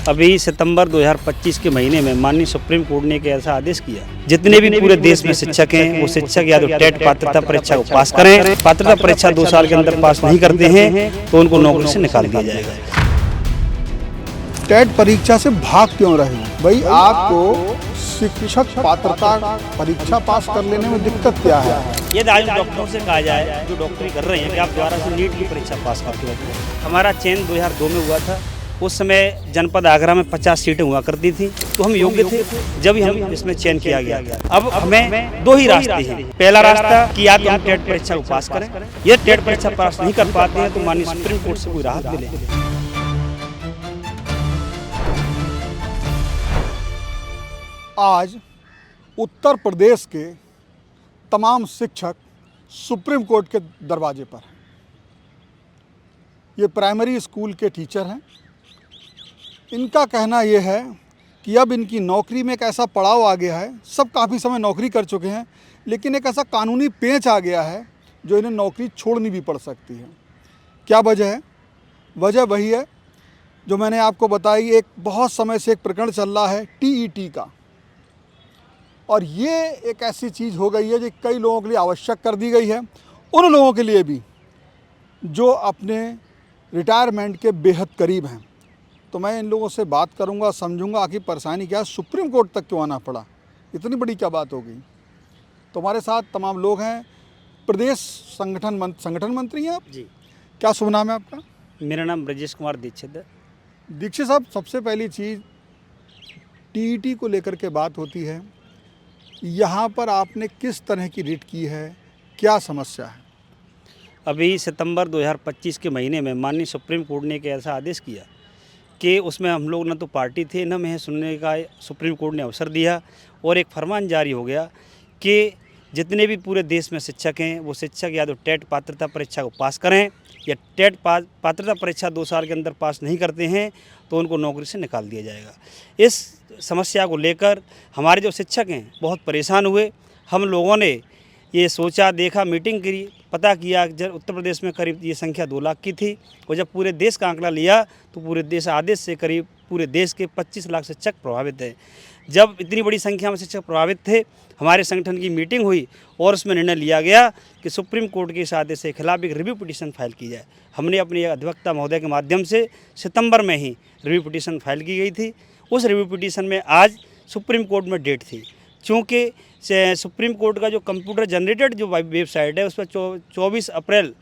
अभी सितंबर 2025 के महीने में माननीय सुप्रीम कोर्ट ने एक ऐसा आदेश किया, जितने भी पूरे देश में शिक्षक हैं वो शिक्षक या तो टेट पात्रता परीक्षा को पास करें। पात्रता परीक्षा 2 साल के अंदर पास नहीं करते हैं तो उनको नौकरी से निकाल दिया जाएगा। टेट परीक्षा से भाग क्यों रहे हो भाई? आपको शिक्षक पात्रता परीक्षा पास कर लेने में दिक्कत क्या है? ये आज डॉक्टरों से कहा जाए जो डॉक्टरी कर रहे हैं कि आप दोबारा से नीट की परीक्षा पास करते हो। हमारा चयन 2002 में हुआ था। उस समय जनपद आगरा में 50 सीटें हुआ करती थी, तो हम योग्य थे जब ही हम इसमें चयन किया गया। अब हमें 2 ही रास्ते हैं। पहला रास्ता कि या तो हम टेट परीक्षा को पास करें, ये टेट परीक्षा पास नहीं कर पाते हैं तो माननीय सुप्रीम कोर्ट से कोई राहत मिले। आज उत्तर प्रदेश के तमाम शिक्षक सुप्रीम कोर्ट के दरवाजे पर हैं। ये प्राइमरी स्कूल के टीचर हैं। इनका कहना ये है कि अब इनकी नौकरी में एक ऐसा पड़ाव आ गया है, सब काफ़ी समय नौकरी कर चुके हैं, लेकिन एक ऐसा कानूनी पेंच आ गया है जो इन्हें नौकरी छोड़नी भी पड़ सकती है। क्या वजह है? वजह वही है जो मैंने आपको बताई। एक बहुत समय से एक प्रकरण चल रहा है टीईटी का, और ये एक ऐसी चीज़ हो गई है जो कई लोगों के लिए आवश्यक कर दी गई है, उन लोगों के लिए भी जो अपने रिटायरमेंट के बेहद करीब हैं। तो मैं इन लोगों से बात करूंगा, समझूंगा आखिर परेशानी क्या है, सुप्रीम कोर्ट तक क्यों आना पड़ा, इतनी बड़ी क्या बात हो गई। तो हमारे साथ तमाम लोग हैं। प्रदेश संगठन मंत्री हैं आप जी। क्या शुभ नाम है आपका? मेरा नाम ब्रजेश कुमार दीक्षित है। दीक्षित साहब, सबसे पहली चीज़ टीईटी को लेकर के बात होती है, यहाँ पर आपने किस तरह की रिट की है, क्या समस्या है? अभी सितंबर 2025 के महीने में माननीय सुप्रीम कोर्ट ने एक ऐसा आदेश किया कि उसमें हम लोग न तो पार्टी थे, न मैं सुनने का सुप्रीम कोर्ट ने अवसर दिया, और एक फरमान जारी हो गया कि जितने भी पूरे देश में शिक्षक हैं वो शिक्षक या तो टेट पात्रता परीक्षा को पास करें, या टेट पात्रता परीक्षा 2 साल के अंदर पास नहीं करते हैं तो उनको नौकरी से निकाल दिया जाएगा। इस समस्या को लेकर हमारे जो शिक्षक हैं बहुत परेशान हुए। हम लोगों ने ये सोचा, देखा, मीटिंग करी, पता किया। जब उत्तर प्रदेश में करीब ये संख्या 2 लाख की थी, और जब पूरे देश का आंकड़ा लिया तो पूरे देश आदेश से करीब पूरे देश के 25 लाख शिक्षक प्रभावित हैं। जब इतनी बड़ी संख्या में शिक्षक प्रभावित थे, हमारे संगठन की मीटिंग हुई और उसमें निर्णय लिया गया कि सुप्रीम कोर्ट के इस आदेश के खिलाफ एक रिव्यू पिटीशन फाइल की जाए। हमने अपने अधिवक्ता महोदय के माध्यम से सितंबर में ही रिव्यू पिटीशन फाइल की गई थी। उस रिव्यू पिटीशन में आज सुप्रीम कोर्ट में डेट थी। चूँकि सुप्रीम कोर्ट का जो कंप्यूटर जनरेटेड जो वेबसाइट है उस पर 24 अप्रैल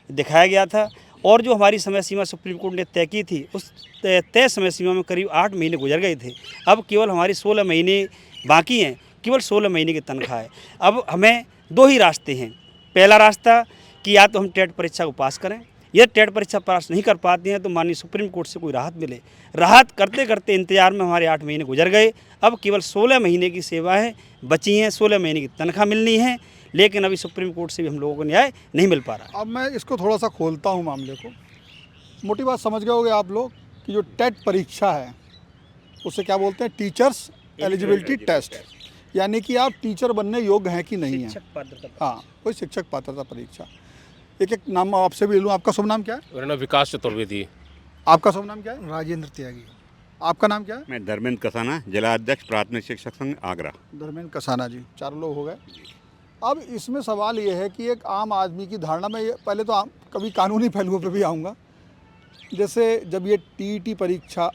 दिखाया गया था, और जो हमारी समय सीमा सुप्रीम कोर्ट ने तय की थी उस तय समय सीमा में करीब 8 महीने गुजर गए थे। अब केवल हमारी 16 महीने बाकी हैं, केवल 16 महीने की तनख्वाह है। अब हमें 2 ही रास्ते हैं। पहला रास्ता कि या तो हम टेट परीक्षा को पास करें, यह टेट परीक्षा पास नहीं कर पाते हैं तो माननीय सुप्रीम कोर्ट से कोई राहत मिले। राहत करते करते इंतजार में हमारे 8 महीने गुजर गए। अब केवल 16 महीने की सेवाएं बची हैं, 16 महीने की तनख्वाह मिलनी है, लेकिन अभी सुप्रीम कोर्ट से भी हम लोगों को न्याय नहीं मिल पा रहा। अब मैं इसको थोड़ा सा खोलता हूँ मामले को। मोटी बात समझ गए होंगे आप लोग कि जो टेट परीक्षा है उसे क्या बोलते हैं? टीचर्स एलिजिबिलिटी टेस्ट, यानी कि आप टीचर बनने योग्य हैं कि नहीं हैं। हाँ, कोई शिक्षक पात्रता परीक्षा। एक एक नाम आपसे भी लूँ। आपका शुभ नाम क्या है? मेरा नाम विकास चतुर्वेदी। आपका शुभ नाम क्या है? राजेंद्र त्यागी। आपका नाम क्या है? मैं धर्मेंद्र कसाना, जिला अध्यक्ष प्राथमिक शिक्षक संघ आगरा। धर्मेंद्र कसाना जी। 4 लोग हो गए। अब इसमें सवाल ये है कि एक आम आदमी की धारणा में, पहले तो कभी कानूनी पहलुओं पे भी आऊँगा। जैसे जब ये टीईटी परीक्षा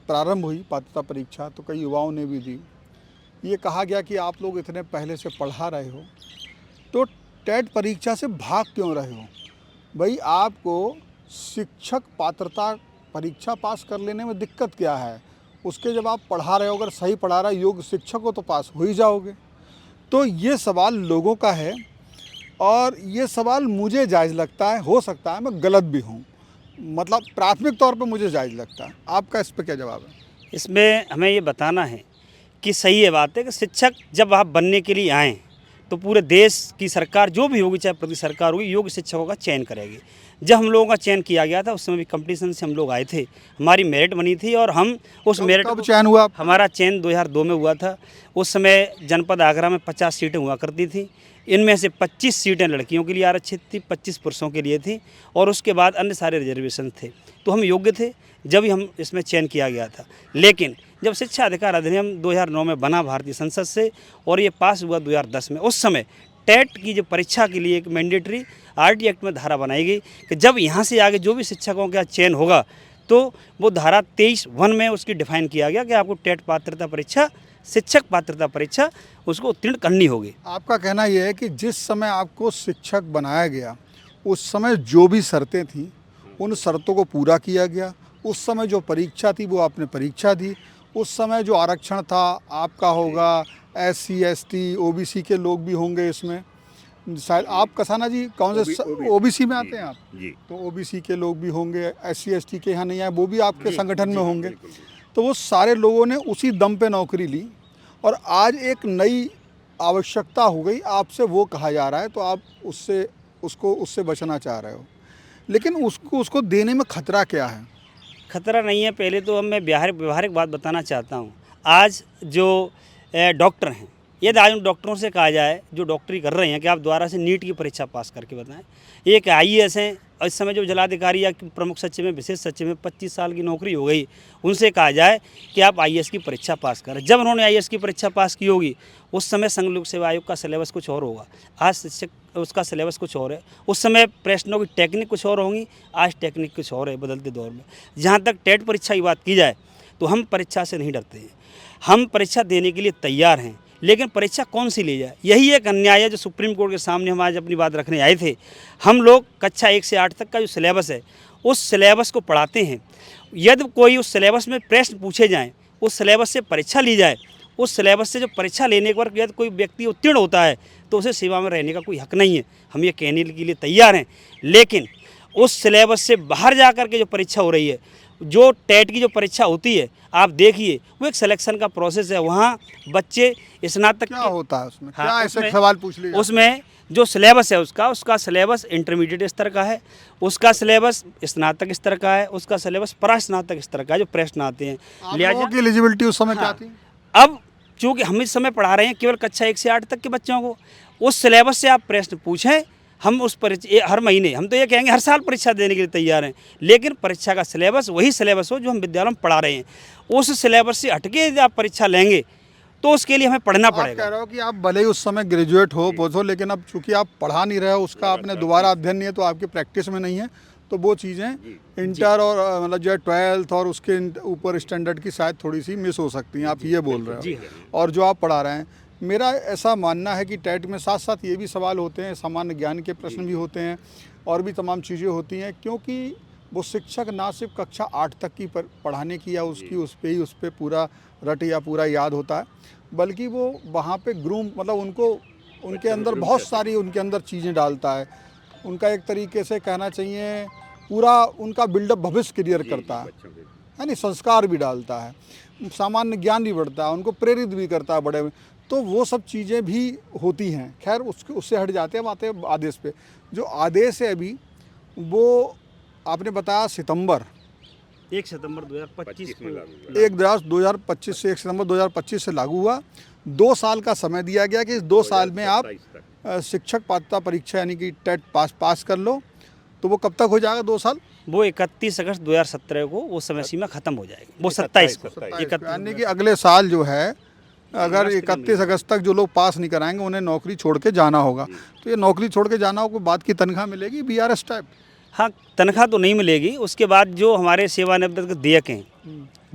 प्रारंभ हुई, पात्रता परीक्षा, तो कई युवाओं ने भी दी। ये कहा गया कि आप लोग इतने पहले से पढ़ा रहे हो तो टेट परीक्षा से भाग क्यों रहे हो भाई? आपको शिक्षक पात्रता परीक्षा पास कर लेने में दिक्कत क्या है? उसके जब आप पढ़ा रहे हो, अगर सही पढ़ा रहा योग्य शिक्षक हो तो पास हो ही जाओगे। तो ये सवाल लोगों का है, और ये सवाल मुझे जायज़ लगता है। हो सकता है मैं गलत भी हूँ, मतलब प्राथमिक तौर पर मुझे जायज़ लगता है। आपका इस पर क्या जवाब है? इसमें हमें ये बताना है कि सही है बात है कि शिक्षक जब आप बनने के लिए आएँ तो पूरे देश की सरकार जो भी होगी, चाहे प्रदेश सरकार होगी, योग्य शिक्षकों का चयन करेगी। जब हम लोगों का चयन किया गया था उस समय भी कंपटीशन से हम लोग आए थे, हमारी मेरिट बनी थी, और हम उस मेरिट कब चयन हुआ? हमारा चयन 2002 में हुआ था। उस समय जनपद आगरा में 50 सीटें हुआ करती थी। इनमें से 25 सीटें लड़कियों के लिए आरक्षित थी, 25 पुरुषों के लिए थी, और उसके बाद अन्य सारे रिजर्वेशन थे। तो हम योग्य थे। जब ही हम इसमें चयन किया गया था। लेकिन जब शिक्षा अधिकार अधिनियम 2009 में बना भारतीय संसद से और ये पास हुआ 2010 में, उस समय टेट की जो परीक्षा के लिए एक मैंडेटरी आरटी एक्ट में धारा बनाई गई कि जब यहाँ से आगे जो भी शिक्षकों का चयन होगा तो वो धारा 23(1) में उसकी डिफाइन किया गया कि आपको टेट पात्रता परीक्षा, शिक्षक पात्रता परीक्षा उसको उत्तीर्ण करनी होगी। आपका कहना यह है कि जिस समय आपको शिक्षक बनाया गया उस समय जो भी शर्तें थीं उन शर्तों को पूरा किया गया, उस समय जो परीक्षा थी वो आपने परीक्षा दी, उस समय जो आरक्षण था आपका होगा, SC ST OBC के लोग भी होंगे इसमें, शायद आप कसाना जी कौन से OBC में आते हैं आप जी। तो OBC के लोग भी होंगे, SC ST के यहाँ नहीं आए वो भी आपके संगठन में होंगे। तो वो सारे लोगों ने उसी दम पे नौकरी ली और आज एक नई आवश्यकता हो गई, आपसे वो कहा जा रहा है तो आप उससे बचना चाह रहे हो, लेकिन उसको देने में खतरा क्या है? खतरा नहीं है। पहले तो अब मैं व्यवहारिक बात बताना चाहता हूँ। आज जो डॉक्टर हैं, यदि आज उन डॉक्टरों से कहा जाए जो डॉक्टरी कर रहे हैं कि आप दोबारा से नीट की परीक्षा पास करके बताएं, एक IAS हैं और इस समय जो जिलाधिकारी या प्रमुख सचिव में, विशेष सचिव में 25 साल की नौकरी हो गई, उनसे कहा जाए कि आप IAS की परीक्षा पास करें। जब उन्होंने IAS की परीक्षा पास की होगी उस समय संघ लोक सेवा आयोग का सिलेबस कुछ और होगा, आज शिक्षक उसका सिलेबस कुछ और है। उस समय प्रश्नों की टेक्निक कुछ और होंगी, आज टेक्निक कुछ और है बदलते दौर में। जहाँ तक टेट परीक्षा की बात की जाए तो हम परीक्षा से नहीं डरते हैं, हम परीक्षा देने के लिए तैयार हैं, लेकिन परीक्षा कौन सी ली जाए, यही एक अन्याय है जो सुप्रीम कोर्ट के सामने हम आज अपनी बात रखने आए थे। हम लोग कक्षा 1 से 8 तक का जो सिलेबस है उस सिलेबस को पढ़ाते हैं। यदि कोई उस सिलेबस में प्रश्न पूछे जाएं, उस सिलेबस से परीक्षा ली जाए, उस सिलेबस से जो परीक्षा लेने पर यदि कोई व्यक्ति उत्तीर्ण होता है तो उसे सेवा में रहने का कोई हक नहीं है, हम ये कहने के लिए तैयार हैं। लेकिन उस सिलेबस से बाहर जा कर के जो परीक्षा हो रही है, जो टेट की जो परीक्षा होती है, आप देखिए वो एक सिलेक्शन का प्रोसेस है। वहाँ बच्चे स्नातक क्या होता है उसमें? हाँ, क्या ऐसे सवाल पूछ लिए? उसमें जो सिलेबस है उसका सिलेबस इंटरमीडिएट स्तर का है, उसका सिलेबस स्नातक स्तर का है, उसका सिलेबस परास्नातक स्तर का है, जो प्रश्न आते हैं। आप लोगों की एलिजिबिलिटी उस समय क्या हाँ, थी? अब चूँकि हम इस समय पढ़ा रहे हैं केवल कक्षा 1 से 8 तक के बच्चों को, उस सिलेबस से आप प्रश्न पूछें, हम उस परीक्षा हर महीने, हम तो ये कहेंगे हर साल परीक्षा देने के लिए तैयार हैं, लेकिन परीक्षा का सिलेबस वही सिलेबस हो जो हम विद्यालय में पढ़ा रहे हैं। उस सिलेबस से हटके यदि आप परीक्षा लेंगे तो उसके लिए हमें पढ़ना आप पड़ेगा। कह रहे हो कि आप भले ही उस समय ग्रेजुएट हो, पोस्ट हो, लेकिन अब चूंकि आप पढ़ा नहीं रहे हो, उसका आपने दोबारा अध्ययन नहीं है तो आपकी प्रैक्टिस में नहीं है, तो वो चीज़ें इंटर और मतलब जो 12th और उसके ऊपर स्टैंडर्ड की शायद थोड़ी सी मिस हो सकती हैं, आप ये बोल रहे हो। और जो आप पढ़ा रहे हैं, मेरा ऐसा मानना है कि टेट में साथ साथ ये भी सवाल होते हैं, सामान्य ज्ञान के प्रश्न भी होते हैं और भी तमाम चीज़ें होती हैं, क्योंकि वो शिक्षक ना सिर्फ कक्षा 8 तक की पढ़ाने की या उसकी उस पर पूरा रट या पूरा याद होता है, बल्कि वो वहाँ पे ग्रूम मतलब उनको उनके अंदर बहुत सारी उनके अंदर चीज़ें डालता है, उनका एक तरीके से कहना चाहिए पूरा उनका बिल्डअप भविष्य क्लियर करता है, यानी संस्कार भी डालता है, सामान्य ज्ञान भी बढ़ता है, उनको प्रेरित भी करता है बड़े में, तो वो सब चीज़ें भी होती हैं। खैर उससे हट जाते हैं, आते हैं आदेश पे। जो आदेश है अभी वो आपने बताया 1 सितंबर 2025 को 2025 से 1 सितंबर 2025 से लागू हुआ। 2 साल का समय दिया गया कि इस 2 साल में आप शिक्षक पात्रता परीक्षा यानी कि टेट पास कर लो। तो वो कब तक हो जाएगा 2 साल? वो 31 अगस्त 2017 को वो समय सीमा खत्म हो जाएगी, वो 27 को, यानी कि अगले साल जो है, अगर 31 अगस्त तक जो लोग पास नहीं कराएंगे उन्हें नौकरी छोड़ के जाना होगा। तो ये नौकरी छोड़ के जाना होगा, बाद की तनख्वाह मिलेगी BRS टाइप? हाँ, तनख्वाह तो नहीं मिलेगी। उसके बाद जो हमारे सेवानिवृत्त देयक हैं,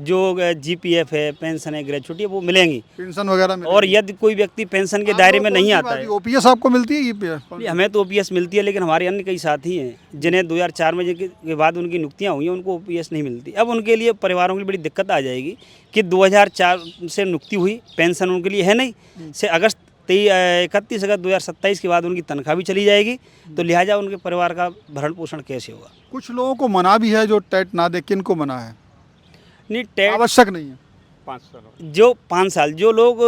जो GPF है, पेंशन है, ग्रेचुटी है, वो मिलेंगी, पेंशन वगैरह। और यदि कोई व्यक्ति पेंशन के दायरे में नहीं आता है, OPS आपको मिलती है? EPS हमें तो OPS मिलती है, लेकिन हमारे अन्य कई साथी हैं जिन्हें 2004 में के बाद उनकी नियुक्तियाँ हुई हैं, उनको OPS नहीं मिलती। अब उनके लिए परिवारों की बड़ी दिक्कत आ जाएगी कि 2004 से नियुक्ति हुई, पेंशन उनके लिए है नहीं, से 31 अगस्त 2027 के बाद उनकी तनख्वाह भी चली जाएगी, तो लिहाजा उनके परिवार का भरण पोषण कैसे होगा? कुछ लोगों को मना भी है जो टेट ना दे, किन को मना है? नहीं, टेट आवश्यक नहीं है। 5 साल जो 5 साल, जो लोग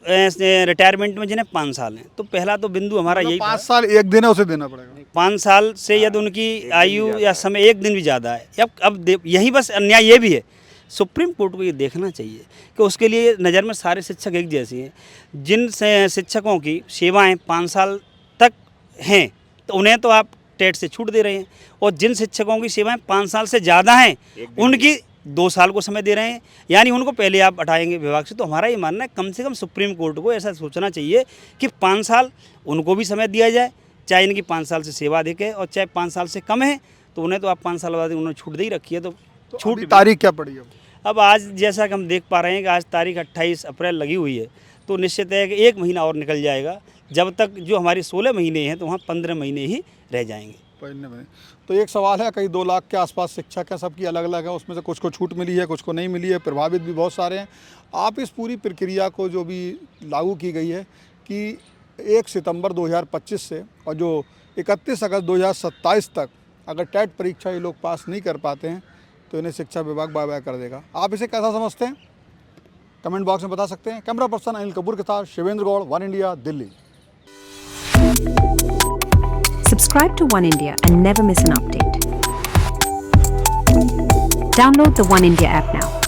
रिटायरमेंट में जिन्हें 5 साल हैं, तो पहला तो बिंदु हमारा यही 5 साल एक दिन है, उसे देना पड़ेगा। 5 साल से यदि उनकी आयु या समय 1 दिन भी ज़्यादा है, अब यही बस अन्याय ये भी है। सुप्रीम कोर्ट को ये देखना चाहिए कि उसके लिए नज़र में सारे शिक्षक एक जैसे हैं। जिन शिक्षकों की सेवाएं 5 साल तक हैं तो उन्हें तो आप टेट से छूट दे रहे हैं, और जिन शिक्षकों की सेवाएं 5 साल से ज़्यादा हैं 2 साल को समय दे रहे हैं, यानी उनको पहले आप हटाएंगे विभाग से। तो हमारा ये मानना है कम से कम सुप्रीम कोर्ट को ऐसा सोचना चाहिए कि 5 साल उनको भी समय दिया जाए, चाहे इनकी 5 साल से सेवा अधिक है और चाहे 5 साल से कम है, तो उन्हें तो आप 5 साल बाद उन्होंने छूट दे ही रखी है। तो छूट अभी तारीख क्या पड़ी है? अब आज जैसा कि हम देख पा रहे हैं कि आज तारीख 28 अप्रैल लगी हुई है, तो निश्चित है कि 1 महीना और निकल जाएगा। जब तक जो हमारी 16 महीने हैं तो वहाँ 15 महीने ही रह जाएंगे। तो एक सवाल है, कई 2 लाख के आसपास शिक्षक हैं, सबकी अलग अलग है, उसमें से कुछ को छूट मिली है, कुछ को नहीं मिली है, प्रभावित भी बहुत सारे हैं। आप इस पूरी प्रक्रिया को जो भी लागू की गई है कि 1 सितंबर 2025 से और जो 31 अगस्त 2027 तक अगर टेट परीक्षा ये लोग पास नहीं कर पाते हैं तो इन्हें शिक्षा विभाग बाय बाय कर देगा। आप इसे कैसा समझते हैं? कमेंट बॉक्स में बता सकते हैं। कैमरा पर्सन अनिल कपूर के साथ Shivendra Gaur, one India, Delhi. Subscribe to One India and never miss an update. Download the One India app now.